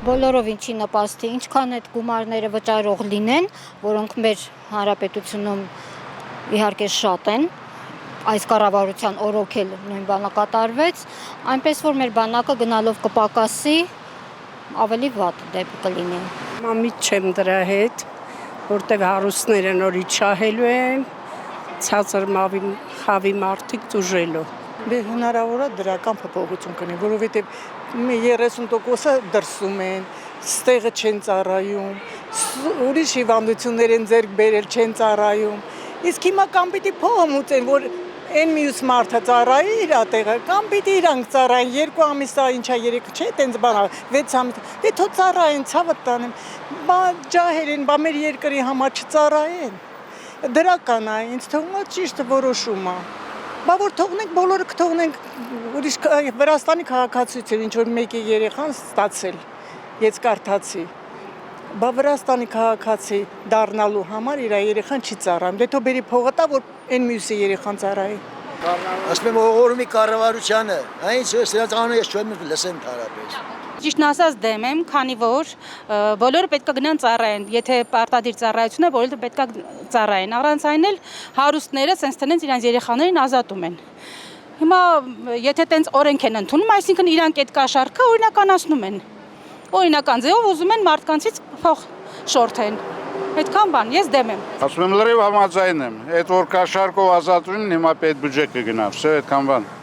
Բոլորովին չի նպաստի, ինչքան այդ գումարները վճարող լինեն, որոնք մեր հանրապետությունում իհարկե շատ են, այս կառավարության օրոք էլ նույն բանը կատարվեց, այնպես որ մեր բանակը գնալով կպակասի, ավելի վատ դեպք կլինի։ Մամիտ չեմ դրա հետ, որտեղ հարուստները նորից շահելու են, ցածր խավի մարդիկ տուժելու։ Հնարավոր է դրական փոփոխություն կնի, որովհետև 30%-ը դրսում են, ստեղը չեն ծառայում, ուրիշ հիվանդություններ են ձեռք բերել, չեն ծառայում։ Իսկ հիմա կամ պիտի փողը մուծեն, որ այն մյուս մարդը ծառայի իր տեղը, կամ պիտի իրանք ծառային 2 ամիս ինչա 3 չէ, տենց բան 6 ամիս։ Դե թո ծառային, ցավը տանեմ։ Բա ջահել են, բա մեր երկրի համար չծառայեն։ Դրական է, ինձ թվում է ճիշտ որոշում է։ Բա որ թողնենք բոլորը կթողնենք ուրիշ Վրաստանի քաղաքացիություն, ինչ որ մեկի երեխան ստացել, ես կարդացի։ Բա Վրաստանի քաղաքացի դառնալու համար իր երեխան չի ծառայում։ Դե թո բերի փողը տա, որ այն մյուսի երեխան ծառայի։ Ասում եմ ողորմի կառավարությանը, այնց սրանց անունը ես չեմ լսեմ հարաբերս։ Ճիշտն ասած դեմ եմ, քանի որ բոլորը պետք է գնան ծառայեն, եթե պարտադիր ծառայություն է, բոլորը պետք է ծառայեն, առանց այն էլ հարուստները սենց տնենց իրենց երեխաներին ազատում են։ Հիմա եթե տենց օրենք են ընդունում, այսինքն իրանք այդ կաշառքը օրինականացնում են։ Օրինական ձևով ուզում են մարդկանցից փող շորթեն։ Այդքան բան, ես դեմ եմ։ Ասում եմ լրիվ համաձայն եմ, այդ որ կաշառքով ազատվին, հիմա պետ բյուջե կգնա, վсё, այդքան բան։